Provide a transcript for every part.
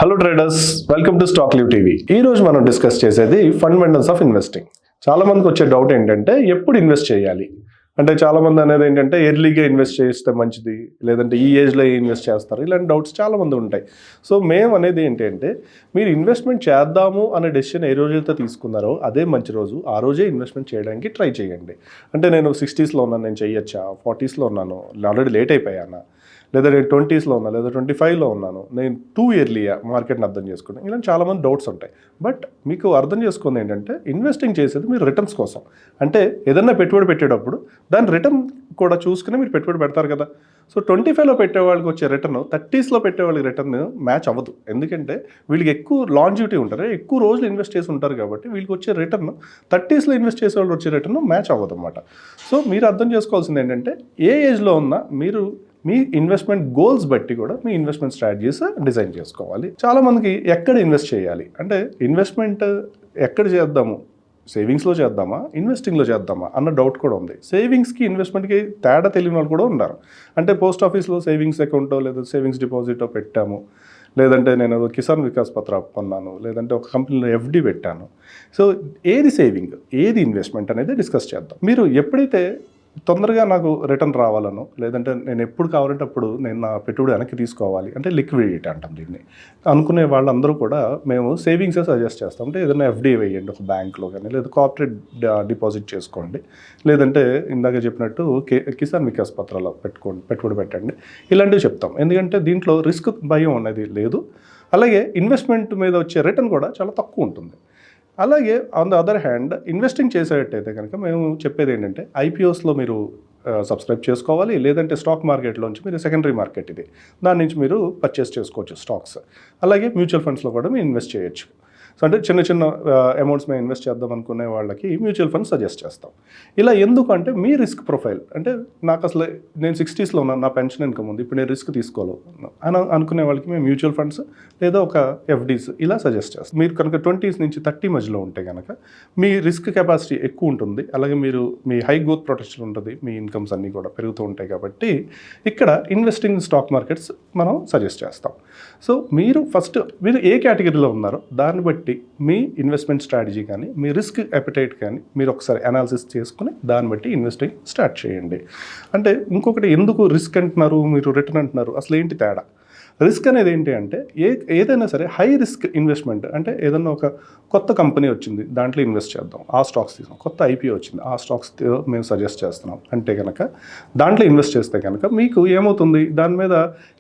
Hello traders, welcome to stock live TV. ఈ రోజు మనం డిస్కస్ చేసేది ఫండమెంటల్స్ ఆఫ్ ఇన్వెస్టింగ్. చాలా మందికి వచ్చే డౌట్ ఏంటంటే ఎప్పుడు ఇన్వెస్ట్ చేయాలి అంటే, చాలా మంది అనేది ఏంటంటే ఎర్లీగా ఇన్వెస్ట్ చేస్తే మంచిది, లేదంటే ఈ ఏజ్లో ఇన్వెస్ట్ చేస్తారు, ఇలాంటి డౌట్స్ చాలా మంది ఉంటాయి. సో మేము అనేది ఏంటంటే, మీరు ఇన్వెస్ట్మెంట్ చేద్దాము అనే డెసిషన్ ఏ రోజైతే తీసుకున్నారో అదే మంచి రోజు, ఆ రోజే ఇన్వెస్ట్మెంట్ చేయడానికి ట్రై చేయండి. అంటే నేను 60స్లో ఉన్నాను, నేను చేయొచ్చా, 40స్లో ఉన్నాను, ఆల్రెడీ లేట్ అయిపోయానా, లేదా నేను 20స్లో ఉన్నా, లేదా 25లో ఉన్నాను, నేను టూ ఇయర్లీయా మార్కెట్ని అర్థం చేసుకున్నాను, ఇలా చాలామంది డౌట్స్ ఉంటాయి. బట్ మీకు అర్థం చేసుకుంది ఏంటంటే, ఇన్వెస్టింగ్ చేసేది మీరు రిటర్న్స్ కోసం. అంటే ఏదన్నా పెట్టుబడి పెట్టేటప్పుడు దాని రిటర్న్ కూడా చూసుకుని మీరు పెట్టుబడి పెడతారు కదా. సో 25లో పెట్టే వాళ్ళకి వచ్చే రిటర్న్ 30స్లో పెట్టే వాళ్ళకి రిటర్న్ మ్యాచ్ అవ్వదు. ఎందుకంటే వీళ్ళకి ఎక్కువ లాంజివిటీ ఉంటారు, ఎక్కువ రోజులు ఇన్వెస్ట్ చేసి ఉంటారు కాబట్టి వీళ్ళకి వచ్చే రిటర్న్ 30స్లో ఇన్వెస్ట్ చేసే వాళ్ళు వచ్చే రిటర్న్ మ్యాచ్ అవ్వదు అనమాట. సో మీరు అర్థం చేసుకోవాల్సింది ఏంటంటే, ఏ ఏజ్లో ఉన్నా మీరు మీ ఇన్వెస్ట్మెంట్ గోల్స్ బట్టి కూడా మీ ఇన్వెస్ట్మెంట్ స్ట్రాటజీస్ డిజైన్ చేసుకోవాలి. చాలామందికి ఎక్కడ ఇన్వెస్ట్ చేయాలి అంటే, ఇన్వెస్ట్మెంట్ ఎక్కడ చేద్దాము, సేవింగ్స్లో చేద్దామా, ఇన్వెస్టింగ్లో చేద్దామా అన్న డౌట్ కూడా ఉంది. సేవింగ్స్కి ఇన్వెస్ట్మెంట్కి తేడా తెలియని వాళ్ళు కూడా ఉన్నారు. అంటే పోస్ట్ ఆఫీస్లో సేవింగ్స్ అకౌంటో లేదా సేవింగ్స్ డిపాజిటో పెట్టాము, లేదంటే నేను కిసాన్ వికాస్ పత్ర కొన్నాను, లేదంటే ఒక కంపెనీలో ఎఫ్డి పెట్టాను. సో ఏది సేవింగ్, ఏది ఇన్వెస్ట్మెంట్ అనేది డిస్కస్ చేద్దాం. మీరు ఎప్పుడైతే తొందరగా నాకు రిటర్న్ రావాలను, లేదంటే నేను ఎప్పుడు కావాలంటే అప్పుడు నేను నా పెట్టుబడి వెనక్కి తీసుకోవాలి అంటే లిక్విడిటీ అంటాం దీన్ని, అనుకునే వాళ్ళందరూ కూడా మేము సేవింగ్సే సజెస్ట్ చేస్తాం. అంటే ఏదైనా ఎఫ్డి వేయండి ఒక బ్యాంక్లో కానీ, లేదా కార్పొరేట్ డిపాజిట్ చేసుకోండి, లేదంటే ఇందాక చెప్పినట్టు కిసాన్ వికాస్ పత్రాలు పెట్టుబడి పెట్టండి, ఇలాంటివి చెప్తాం. ఎందుకంటే దీంట్లో రిస్క్ భయం అనేది లేదు, అలాగే ఇన్వెస్ట్మెంట్ మీద వచ్చే రిటర్న్ కూడా చాలా తక్కువ ఉంటుంది. అలాగే on the other hand investing చేసేటట్టయితే కనుక మేము చెప్పేది ఏంటంటే, ఐపీఓస్లో మీరు సబ్స్క్రైబ్ చేసుకోవాలి, లేదంటే స్టాక్ మార్కెట్లోంచి మీరు సెకండరీ మార్కెట్ ఇది, దాని నుంచి మీరు పర్చేస్ చేసుకోవచ్చు స్టాక్స్. అలాగే మ్యూచువల్ ఫండ్స్లో కూడా మీరు ఇన్వెస్ట్ చేయొచ్చు. సో అంటే చిన్న చిన్న అమౌంట్స్ మేము ఇన్వెస్ట్ చేద్దాం అనుకునే వాళ్ళకి మ్యూచువల్ ఫండ్స్ సజెస్ట్ చేస్తాం. ఇలా ఎందుకు అంటే, మీ రిస్క్ ప్రొఫైల్ అంటే, నాకు అసలు నేను 60స్లో ఉన్నాను, నా పెన్షన్ ఇన్కమ్ ఉంది, ఇప్పుడు నేను రిస్క్ తీసుకోలేను అని అనుకునే వాళ్ళకి మేము మ్యూచువల్ ఫండ్స్ లేదా ఒక ఎఫ్డీస్ ఇలా సజెస్ట్ చేస్తాం. మీరు కనుక 20s నుంచి 30 మధ్యలో ఉంటే కనుక మీ రిస్క్ కెపాసిటీ ఎక్కువ ఉంటుంది, అలాగే మీరు మీ హై గ్రోత్ ప్రొటెక్షన్ ఉంటుంది, మీ ఇన్కమ్స్ అన్నీ కూడా పెరుగుతూ ఉంటాయి. కాబట్టి ఇక్కడ ఇన్వెస్టింగ్ స్టాక్ మార్కెట్స్ మనం సజెస్ట్ చేస్తాం. సో మీరు ఫస్ట్ మీరు ఏ కేటగిరీలో ఉన్నారో దాన్ని బట్టి మీ ఇన్వెస్ట్మెంట్ స్ట్రాటజీ కానీ, మీ రిస్క్ అపెటైట్ కానీ మీరు ఒకసారి అనాలిసిస్ చేసుకుని దాన్ని బట్టి ఇన్వెస్టింగ్ స్టార్ట్ చేయండి. అంటే ఇంకొకటి, ఎందుకు రిస్క్ అంటున్నారు, మీరు రిటర్న్ అంటున్నారు, అసలు ఏంటి తేడా? రిస్క్ అనేది ఏంటి అంటే, ఏదైనా సరే హై రిస్క్ ఇన్వెస్ట్మెంట్ అంటే, ఏదైనా ఒక కొత్త కంపెనీ వచ్చింది దాంట్లో ఇన్వెస్ట్ చేద్దాం, ఆ స్టాక్స్ తీసుకున్నాం, కొత్త ఐపీఓ వచ్చింది ఆ స్టాక్స్ మేము సజెస్ట్ చేస్తున్నాం అంటే కనుక దాంట్లో ఇన్వెస్ట్ చేస్తే కనుక మీకు ఏమవుతుంది, దాని మీద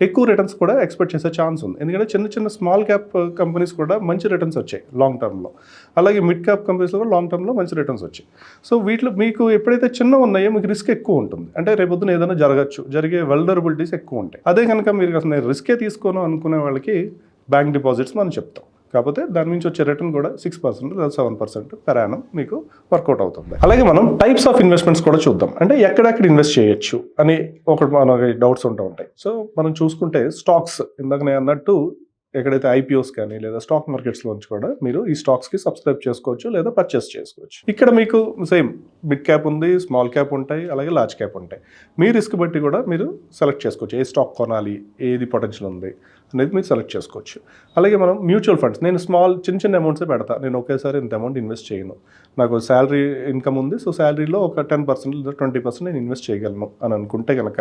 ఎక్కువ రిటర్న్స్ కూడా ఎక్స్పెక్ట్ చేసే ఛాన్స్ ఉంది. ఎందుకంటే చిన్న చిన్న స్మాల్ క్యాప్ కంపెనీస్ కూడా మంచి రిటర్న్స్ వచ్చాయి లాంగ్ టర్మ్లో, అలాగే మిడ్ క్యాప్ కంపెనీస్లో కూడా లాంగ్ టర్మ్లో మంచి రిటర్న్స్ వచ్చాయి. సో వీటిలో మీకు ఎప్పుడైతే చిన్న ఉన్నాయో మీకు రిస్క్ ఎక్కువ ఉంటుంది. అంటే రేపొద్దున ఏదైనా జరగచ్చు, జరిగే వల్నరబిలిటీస్ ఎక్కువ ఉంటాయి. అదే కనుక మీరు అసలు రిస్కే తీసుకోను అనుకునే వాళ్ళకి బ్యాంక్ డిపాజిట్స్ మనం చెప్తాం. కాకపోతే దాని నుంచి వచ్చే రిటర్న్ కూడా 6% లేదా 7% పెర్ యానం మీకు వర్కౌట్ అవుతుంది. అలాగే మనం టైప్స్ ఆఫ్ ఇన్వెస్ట్మెంట్స్ కూడా చూద్దాం. అంటే ఎక్కడెక్కడ ఇన్వెస్ట్ చేయొచ్చు అని ఒకటి మనకి డౌట్స్ ఉంటూ ఉంటాయి. సో మనం చూసుకుంటే స్టాక్స్, ఇందాక నేను అన్నట్టు ఎక్కడైతే ఐపీఓస్ కానీ లేదా స్టాక్ మార్కెట్స్లోంచి కూడా మీరు ఈ స్టాక్స్కి సబ్స్క్రైబ్ చేసుకోవచ్చు లేదా పర్చేస్ చేసుకోవచ్చు. ఇక్కడ మీకు సేమ్ మిడ్ క్యాప్ ఉంది, స్మాల్ క్యాప్ ఉంటాయి, అలాగే లార్జ్ క్యాప్ ఉంటాయి. మీ రిస్క్ బట్టి కూడా మీరు సెలెక్ట్ చేసుకోవచ్చు, ఏ స్టాక్ కొనాలి, ఏది పొటెన్షియల్ ఉంది అనేది మీరు సెలెక్ట్ చేసుకోవచ్చు. అలాగే మనం మ్యూచువల్ ఫండ్స్, నేను చిన్న చిన్న అమౌంట్సే పెడతా, నేను ఒకేసారి ఇంత అమౌంట్ ఇన్వెస్ట్ చేయను, నాకు శాలరీ ఇన్కమ్ ఉంది, సో శాలరీలో ఒక 10% లేదా 20% నేను ఇన్వెస్ట్ చేయగలను అని అనుకుంటే కనుక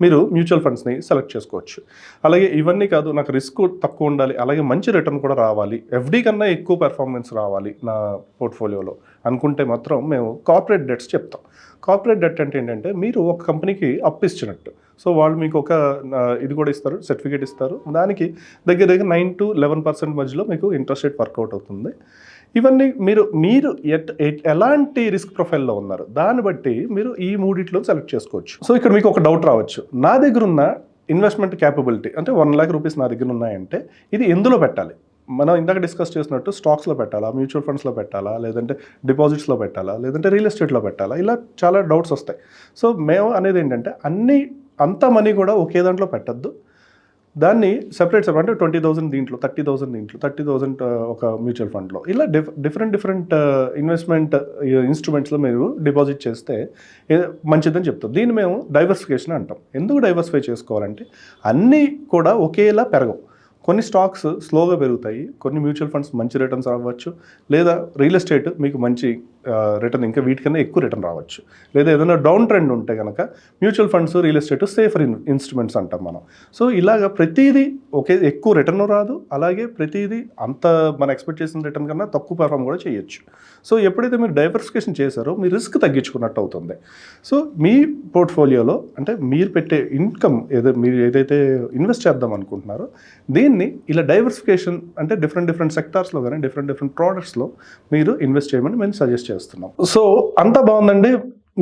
మీరు మ్యూచువల్ ఫండ్స్ని సెలెక్ట్ చేసుకోవచ్చు. అలాగే ఇవన్నీ కాదు, నాకు రిస్క్ తక్కువ ఉండాలి, అలాగే మంచి రిటర్న్ కూడా రావాలి, ఎఫ్డీ కన్నా ఎక్కువ పెర్ఫార్మెన్స్ రావాలి నా పోర్ట్ఫోలియోలో అనుకుంటే మాత్రం మేము కార్పొరేట్ డెట్స్ చెప్తాం. కార్పొరేట్ డెట్ అంటే ఏంటంటే, మీరు ఒక కంపెనీకి అప్పు ఇచ్చినట్టు, సో వాళ్ళు మీకు ఒక ఇది కూడా ఇస్తారు, సర్టిఫికేట్ ఇస్తారు, దానికి దగ్గర 9 to 11% మధ్యలో మీకు ఇంట్రెస్ట్ రేట్ వర్కౌట్ అవుతుంది. ఇవన్నీ మీరు ఎలాంటి రిస్క్ ప్రొఫైల్లో ఉన్నారు దాన్ని బట్టి మీరు ఈ మూడిట్లో సెలెక్ట్ చేసుకోవచ్చు. సో ఇక్కడ మీకు ఒక డౌట్ రావచ్చు, నా దగ్గర ఉన్న ఇన్వెస్ట్మెంట్ క్యాపబిలిటీ అంటే 1 lakh రూపీస్ నా దగ్గర ఉన్నాయంటే ఇది ఎందులో పెట్టాలి? మనం ఇందాక డిస్కస్ చేసినట్టు స్టాక్స్లో పెట్టాలా, మ్యూచువల్ ఫండ్స్లో పెట్టాలా, లేదంటే డిపాజిట్స్లో పెట్టాలా, లేదంటే రియల్ ఎస్టేట్లో పెట్టాలా, ఇలా చాలా డౌట్స్ వస్తాయి. సో మేము అనేది ఏంటంటే, అంత మనీ కూడా ఒకే దాంట్లో పెట్టద్దు, దాన్ని సెపరేట్ అంటే 20,000 దీంట్లో, 30,000 దీంట్లో, 30,000 ఒక మ్యూచువల్ ఫండ్లో, ఇలా డిఫరెంట్ ఇన్వెస్ట్మెంట్ ఇన్స్ట్రుమెంట్స్లో మీరు డిపాజిట్ చేస్తే మంచిదని చెప్తాం. దీన్ని మేము డైవర్సిఫికేషన్ అంటాం. ఎందుకు డైవర్సిఫై చేసుకోవాలంటే, అన్నీ కూడా ఒకేలా పెరగవు. కొన్ని స్టాక్స్ స్లోగా పెరుగుతాయి, కొన్ని మ్యూచువల్ ఫండ్స్ మంచి రిటర్న్స్ రావచ్చు, లేదా రియల్ ఎస్టేట్ మీకు మంచి రిటర్న్ ఇంకా వీటికన్నా ఎక్కువ రిటర్న్ రావచ్చు. లేదా ఏదైనా డౌన్ ట్రెండ్ ఉంటే కనుక mutual funds, real estate safer instruments అంటాం మనం. సో ఇలాగ ప్రతిదీ ఎక్కువ రిటర్న్ రాదు, అలాగే ప్రతిదీ అంత మన ఎక్స్పెక్ట్ చేసిన రిటర్న్ కన్నా తక్కువ పర్ఫామ్ కూడా చేయొచ్చు. సో ఎప్పుడైతే మీరు డైవర్సిఫికేషన్ చేశారో మీ రిస్క్ తగ్గించుకున్నట్టు అవుతుంది. సో మీ పోర్ట్ఫోలియోలో అంటే మీరు పెట్టే ఇన్కమ్ మీరు ఏదైతే ఇన్వెస్ట్ చేద్దాం అనుకుంటున్నారో దీన్ని ఇలా డైవర్సిఫికేషన్ అంటే డిఫరెంట్ సెక్టార్స్లో కానీ డిఫరెంట్ ప్రోడక్ట్స్లో మీరు ఇన్వెస్ట్ చేయమని మేము సజెస్ట్ చేస్తున్నాం. సో అంతా బాగుందండి,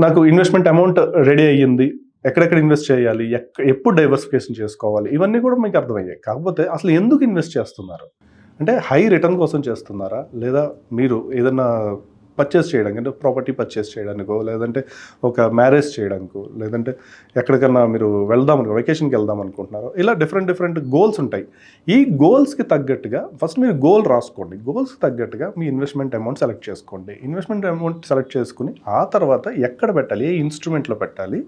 నాకు ఇన్వెస్ట్మెంట్ అమౌంట్ రెడీ అయ్యింది, ఎక్కడెక్కడ ఇన్వెస్ట్ చేయాలి, ఎప్పుడు డైవర్సిఫికేషన్ చేసుకోవాలి, ఇవన్నీ కూడా మీకు అర్థమయ్యాయి. కాకపోతే అసలు ఎందుకు ఇన్వెస్ట్ చేస్తున్నారు అంటే హై రిటర్న్ కోసం చేస్తున్నారా, లేదా మీరు ఏదైనా పర్చేస్ చేయడానికి అంటే ప్రాపర్టీ పర్చేస్ చేయడానికో, లేదంటే ఒక మ్యారేజ్ చేయడానికో, లేదంటే ఎక్కడికన్నా మీరు వెకేషన్కి వెళ్దాం అనుకుంటున్నారో, ఇలా డిఫరెంట్ గోల్స్ ఉంటాయి. ఈ గోల్స్కి తగ్గట్టుగా ఫస్ట్ మీరు గోల్ రాసుకోండి, గోల్స్కి తగ్గట్టుగా మీ ఇన్వెస్ట్మెంట్ అమౌంట్ సెలెక్ట్ చేసుకోండి. ఇన్వెస్ట్మెంట్ అమౌంట్ సెలెక్ట్ చేసుకుని ఆ తర్వాత ఎక్కడ పెట్టాలి, ఏ ఇన్స్ట్రుమెంట్లో పెట్టాలి,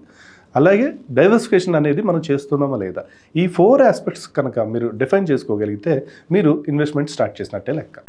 అలాగే డైవర్సిఫికేషన్ అనేది మనం చేస్తున్నామా లేదా, ఈ 4 ఆస్పెక్ట్స్ కనుక మీరు డిఫైన్ చేసుకోగలిగితే మీరు ఇన్వెస్ట్మెంట్ స్టార్ట్ చేసినట్టే లెక్క.